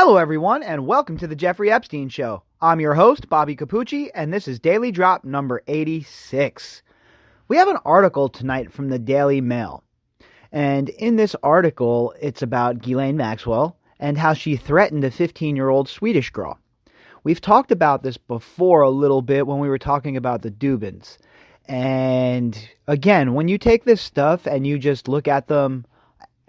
Hello, everyone, and welcome to the Jeffrey Epstein Show. I'm your host, Bobbycapucci, and this is Daily Drop number 86. We have an article tonight from the Daily Mail, and in this article, it's about Ghislaine Maxwell and how she threatened a 15-year-old Swedish girl. We've talked about this before a little bit when we were talking about the Dubins. And again, when you take this stuff and you just look at them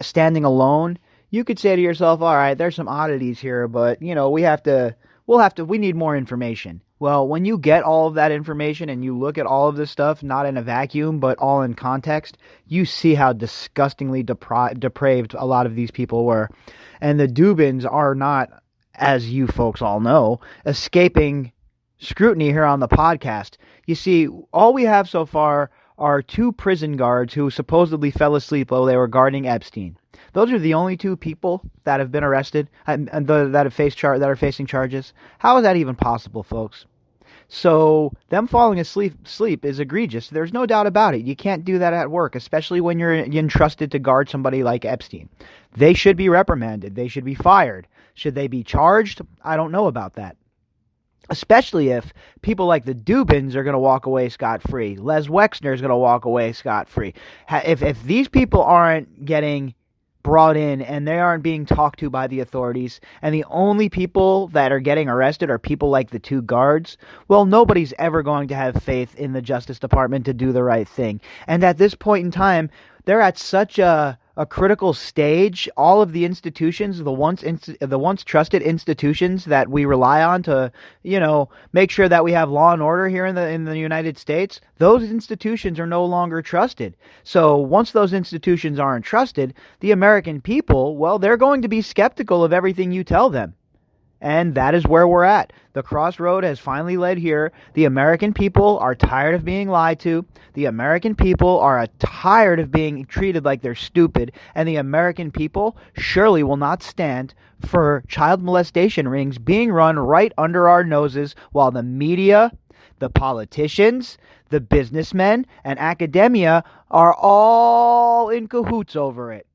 standing alone, you could say to yourself, all right, there's some oddities here, but, we need more information. Well, when you get all of that information and you look at all of this stuff, not in a vacuum, but all in context, you see how disgustingly depraved a lot of these people were. And the Dubins are not, as you folks all know, escaping scrutiny here on the podcast. You see, all we have so far are two prison guards who supposedly fell asleep while they were guarding Epstein. Those are the only two people that have been arrested and that are facing charges. How is that even possible, folks? So them falling asleep is egregious. There's no doubt about it. You can't do that at work, especially when you're entrusted to guard somebody like Epstein. They should be reprimanded. They should be fired. Should they be charged? I don't know about that. Especially if people like the Dubins are going to walk away scot-free. Les Wexner is going to walk away scot-free. If these people aren't getting brought in and they aren't being talked to by the authorities, and the only people that are getting arrested are people like the two guards, well, nobody's ever going to have faith in the Justice Department to do the right thing. And at this point in time, they're at such a critical stage. All of the institutions, the once trusted institutions that we rely on to, make sure that we have law and order here in the United States, those institutions are no longer trusted. So once those institutions aren't trusted, the American people, well, they're going to be skeptical of everything you tell them. And that is where we're at. The crossroad has finally led here. The American people are tired of being lied to. The American people are tired of being treated like they're stupid. And the American people surely will not stand for child molestation rings being run right under our noses while the media, the politicians, the businessmen, and academia are all in cahoots over it.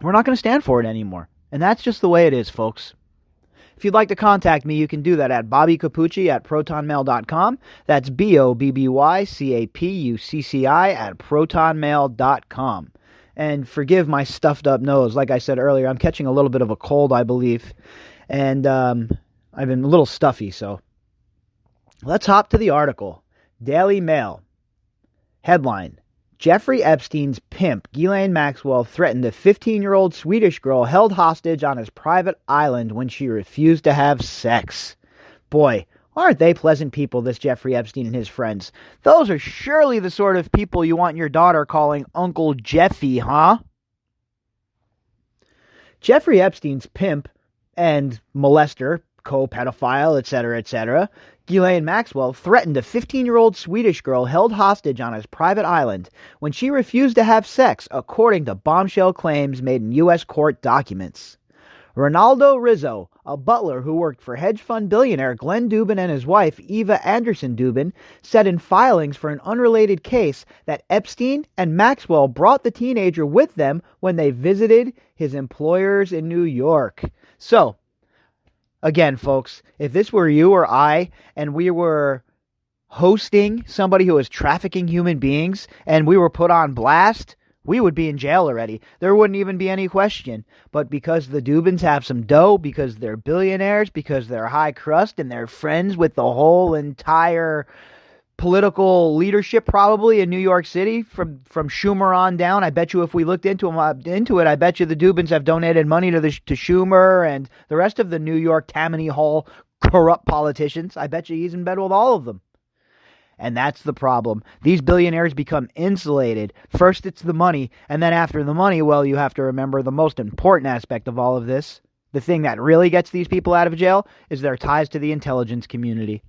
We're not going to stand for it anymore. And that's just the way it is, folks. If you'd like to contact me, you can do that at Bobbycapucci at protonmail.com. That's BOBBYCAPUCCI at protonmail.com. And forgive my stuffed up nose. Like I said earlier, I'm catching a little bit of a cold, I believe. And I've been a little stuffy, so. Let's hop to the article. Daily Mail. Headline: Jeffrey Epstein's pimp, Ghislaine Maxwell, threatened a 15-year-old Swedish girl held hostage on his private island when she refused to have sex. Boy, aren't they pleasant people, this Jeffrey Epstein and his friends. Those are surely the sort of people you want your daughter calling Uncle Jeffy, huh? Jeffrey Epstein's pimp and molester, co-pedophile, etc., Ghislaine Maxwell threatened a 15-year-old Swedish girl held hostage on his private island when she refused to have sex, according to bombshell claims made in U.S. court documents. Rinaldo Rizzo, a butler who worked for hedge fund billionaire Glenn Dubin and his wife Eva Anderson Dubin, said in filings for an unrelated case that Epstein and Maxwell brought the teenager with them when they visited his employers in New York. So, again, folks, if this were you or I, and we were hosting somebody who was trafficking human beings, and we were put on blast, we would be in jail already. There wouldn't even be any question. But because the Dubins have some dough, because they're billionaires, because they're high crust, and they're friends with the whole entire political leadership probably in New York City, from Schumer on down. I bet you if we looked into it, I bet you the Dubins have donated money to Schumer and the rest of the New York Tammany Hall corrupt politicians. I bet you he's in bed with all of them. And that's the problem. These billionaires become insulated. First it's the money, and then after the money, well, you have to remember the most important aspect of all of this. The thing that really gets these people out of jail is their ties to the intelligence community.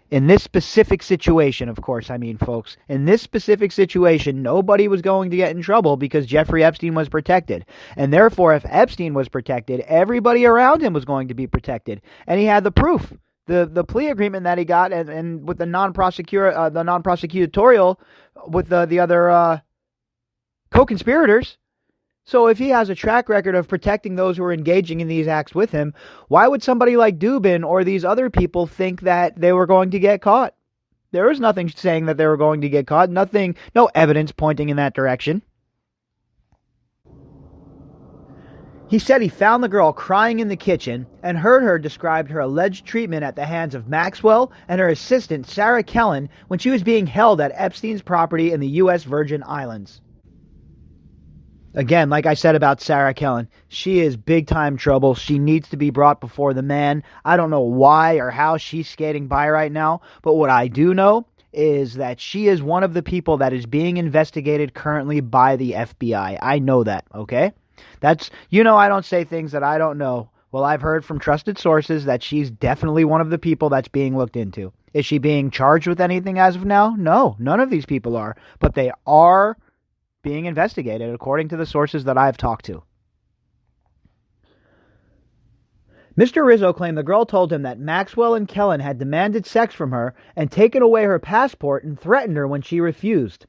In this specific situation, of course, folks, in this specific situation, nobody was going to get in trouble because Jeffrey Epstein was protected. And therefore, if Epstein was protected, everybody around him was going to be protected. And he had the proof. The plea agreement that he got and with the non-prosecutorial with the other co-conspirators So if he has a track record of protecting those who are engaging in these acts with him, why would somebody like Dubin or these other people think that they were going to get caught? There was nothing saying that they were going to get caught. Nothing, no evidence pointing in that direction. He said he found the girl crying in the kitchen and heard her describe her alleged treatment at the hands of Maxwell and her assistant Sarah Kellen when she was being held at Epstein's property in the U.S. Virgin Islands. Again, like I said about Sarah Kellen, she is big time trouble. She needs to be brought before the man. I don't know why or how she's skating by right now, but what I do know is that she is one of the people that is being investigated currently by the FBI. I know that, okay? That's, I don't say things that I don't know. Well, I've heard from trusted sources that she's definitely one of the people that's being looked into. Is she being charged with anything as of now? No, none of these people are, but they are being investigated according to the sources that I've talked to. Mr. Rizzo claimed the girl told him that Maxwell and Kellen had demanded sex from her and taken away her passport and threatened her when she refused.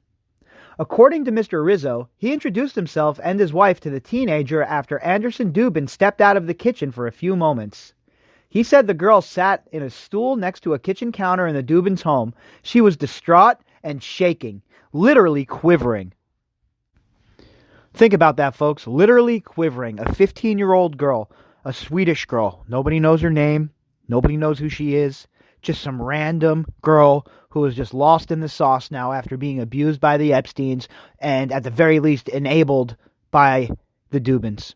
According to Mr. Rizzo, he introduced himself and his wife to the teenager after Anderson Dubin stepped out of the kitchen for a few moments. He said the girl sat in a stool next to a kitchen counter in the Dubins' home. She was distraught and shaking, literally quivering. Think about that, folks. Literally quivering. A 15-year-old girl, a Swedish girl. Nobody knows her name. Nobody knows who she is. Just some random girl who is just lost in the sauce now after being abused by the Epsteins and at the very least enabled by the Dubins.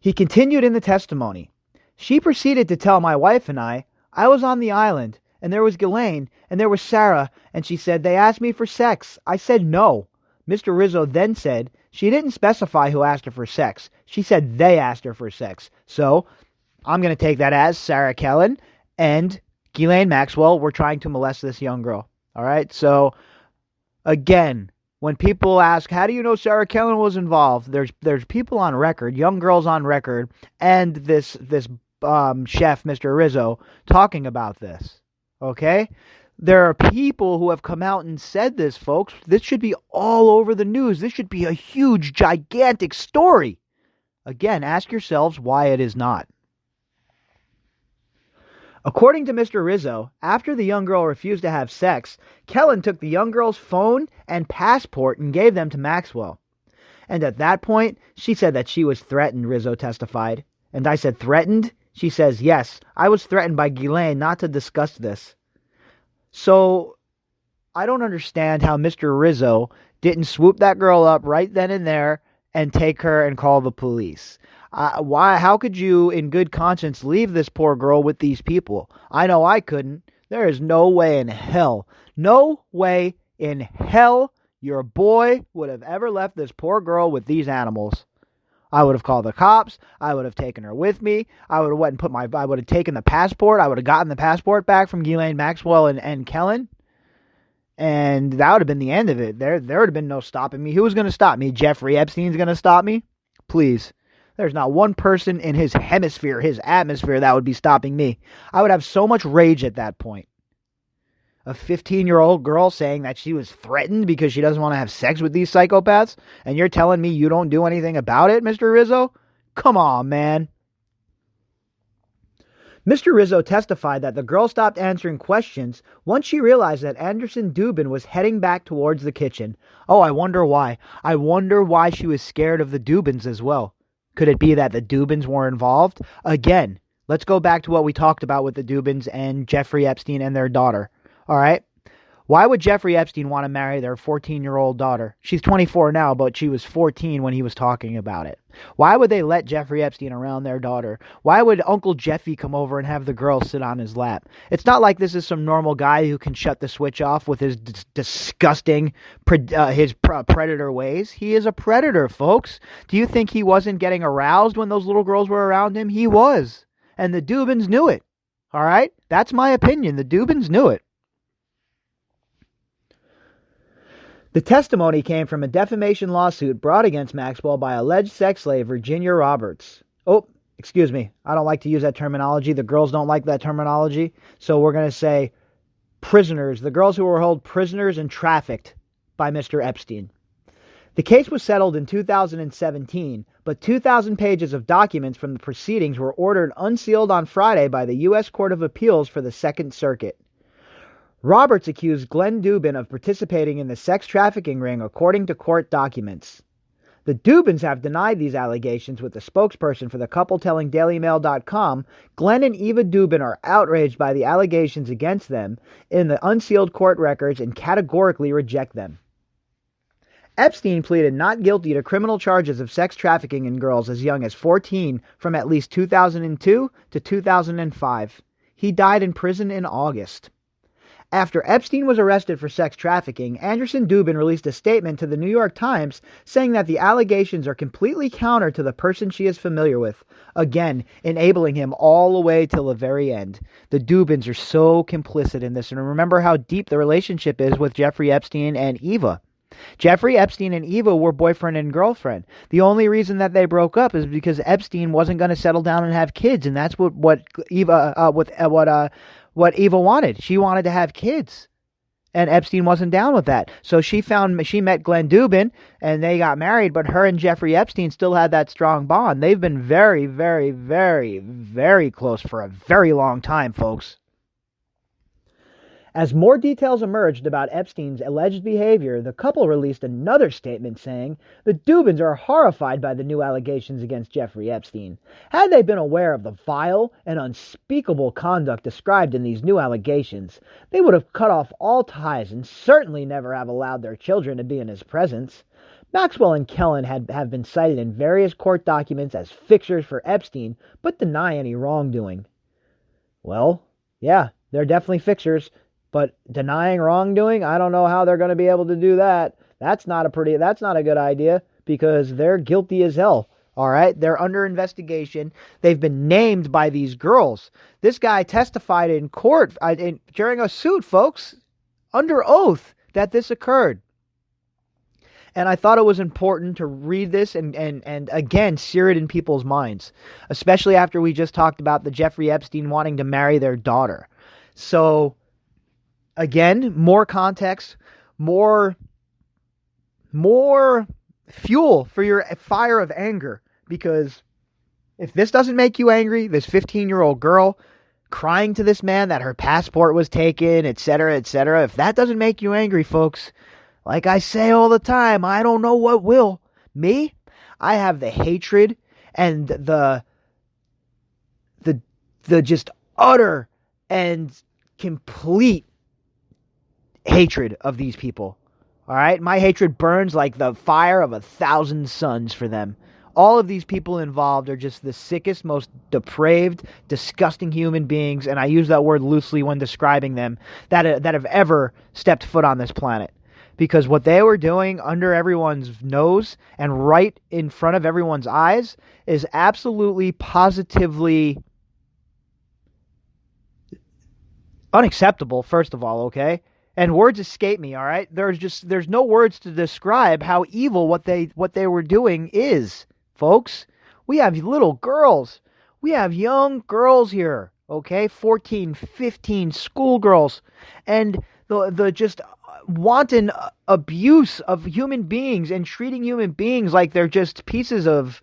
He continued in the testimony. She proceeded to tell my wife and I was on the island and there was Ghislaine and there was Sarah and she said they asked me for sex. I said no. Mr. Rizzo then said she didn't specify who asked her for sex. She said they asked her for sex. So I'm going to take that as Sarah Kellen and Ghislaine Maxwell were trying to molest this young girl. All right. So again, when people ask, how do you know Sarah Kellen was involved? There's people on record, young girls on record, and this chef, Mr. Rizzo, talking about this. Okay. There are people who have come out and said this, folks. This should be all over the news. This should be a huge, gigantic story. Again, ask yourselves why it is not. According to Mr. Rizzo, after the young girl refused to have sex, Kellen took the young girl's phone and passport and gave them to Maxwell. And at that point, she said that she was threatened, Rizzo testified. And I said, threatened? She says, yes, I was threatened by Ghislaine not to discuss this. So, I don't understand how Mr. Rizzo didn't swoop that girl up right then and there and take her and call the police. How could you, in good conscience, leave this poor girl with these people? I know I couldn't. There is no way in hell your boy would have ever left this poor girl with these animals. I would have called the cops. I would have taken her with me. I would have went and I would have taken the passport. I would have gotten the passport back from Ghislaine Maxwell and Kellen. And that would have been the end of it. There would have been no stopping me. Who was going to stop me? Jeffrey Epstein's going to stop me? Please. There's not one person in his hemisphere, his atmosphere, that would be stopping me. I would have so much rage at that point. A 15-year-old girl saying that she was threatened because she doesn't want to have sex with these psychopaths, and you're telling me you don't do anything about it, Mr. Rizzo? Come on, man. Mr. Rizzo testified that the girl stopped answering questions once she realized that Anderson Dubin was heading back towards the kitchen. Oh, I wonder why. I wonder why she was scared of the Dubins as well. Could it be that the Dubins were involved? Again, let's go back to what we talked about with the Dubins and Jeffrey Epstein and their daughter. All right? Why would Jeffrey Epstein want to marry their 14-year-old daughter? She's 24 now, but she was 14 when he was talking about it. Why would they let Jeffrey Epstein around their daughter? Why would Uncle Jeffy come over and have the girl sit on his lap? It's not like this is some normal guy who can shut the switch off with his disgusting, predator ways. He is a predator, folks. Do you think he wasn't getting aroused when those little girls were around him? He was. And the Dubins knew it. All right? That's my opinion. The Dubins knew it. The testimony came from a defamation lawsuit brought against Maxwell by alleged sex slave Virginia Roberts. Oh, excuse me. I don't like to use that terminology. The girls don't like that terminology. So we're going to say prisoners. The girls who were held prisoners and trafficked by Mr. Epstein. The case was settled in 2017, but 2,000 pages of documents from the proceedings were ordered unsealed on Friday by the U.S. Court of Appeals for the Second Circuit. Roberts accused Glenn Dubin of participating in the sex trafficking ring, according to court documents. The Dubins have denied these allegations, with the spokesperson for the couple telling DailyMail.com, Glenn and Eva Dubin are outraged by the allegations against them in the unsealed court records and categorically reject them. Epstein pleaded not guilty to criminal charges of sex trafficking in girls as young as 14 from at least 2002 to 2005. He died in prison in August. After Epstein was arrested for sex trafficking, Anderson Dubin released a statement to the New York Times saying that the allegations are completely counter to the person she is familiar with, again, enabling him all the way till the very end. The Dubins are so complicit in this, and remember how deep the relationship is with Jeffrey Epstein and Eva. Jeffrey Epstein and Eva were boyfriend and girlfriend. The only reason that they broke up is because Epstein wasn't going to settle down and have kids, and that's what Eva Eva wanted. She wanted to have kids, and Epstein wasn't down with that. So she met Glenn Dubin, and they got married. But her and Jeffrey Epstein still had that strong bond. They've been very, very, very, very close for a very long time, folks. As more details emerged about Epstein's alleged behavior, the couple released another statement saying the Dubins are horrified by the new allegations against Jeffrey Epstein. Had they been aware of the vile and unspeakable conduct described in these new allegations, they would have cut off all ties and certainly never have allowed their children to be in his presence. Maxwell and Kellen have been cited in various court documents as fixers for Epstein, but deny any wrongdoing. Well, yeah, they're definitely fixers. But denying wrongdoing, I don't know how they're going to be able to do that. That's not a good idea, because they're guilty as hell. All right, they're under investigation. They've been named by these girls. This guy testified in court during a suit, folks, under oath, that this occurred. And I thought it was important to read this and again sear it in people's minds, especially after we just talked about the Jeffrey Epstein wanting to marry their daughter. So again, more context, more fuel for your fire of anger. Because if this doesn't make you angry, this 15-year-old girl crying to this man that her passport was taken, etc., etc., if that doesn't make you angry, folks, like I say all the time, I don't know what will. Me, I have the hatred and the just utter and complete hatred of these people. All right, my hatred burns like the fire of 1,000 suns for them. All of these people involved are just the sickest, most depraved, disgusting human beings, and I use that word loosely when describing them, that have ever stepped foot on this planet. Because what they were doing under everyone's nose and right in front of everyone's eyes is absolutely, positively unacceptable, first of all, okay? And words escape me, all right? There's no words to describe how evil what they were doing is, folks. We have little girls. We have young girls here, okay? 14, 15 schoolgirls. And the just wanton abuse of human beings and treating human beings like they're just pieces of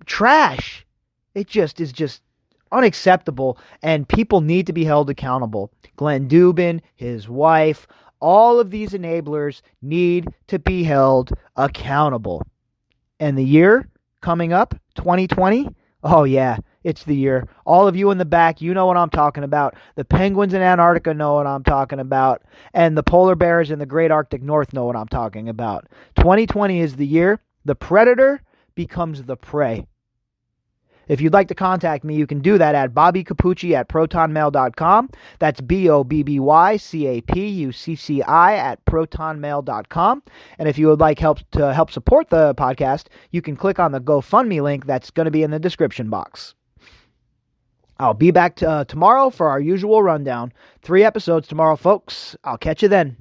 trash. It just is just unacceptable, and people need to be held accountable. Glenn Dubin, his wife, all of these enablers need to be held accountable. And the year coming up, 2020, oh yeah, it's the year. All of you in the back, you know what I'm talking about. The penguins in Antarctica know what I'm talking about. And the polar bears in the great Arctic North know what I'm talking about. 2020 is the year the predator becomes the prey. If you'd like to contact me, you can do that at bobbycapucci@protonmail.com. That's BOBBYCAPUCCI@protonmail.com. And if you would like help support the podcast, you can click on the GoFundMe link that's going to be in the description box. I'll be back tomorrow for our usual rundown. 3 episodes tomorrow, folks. I'll catch you then.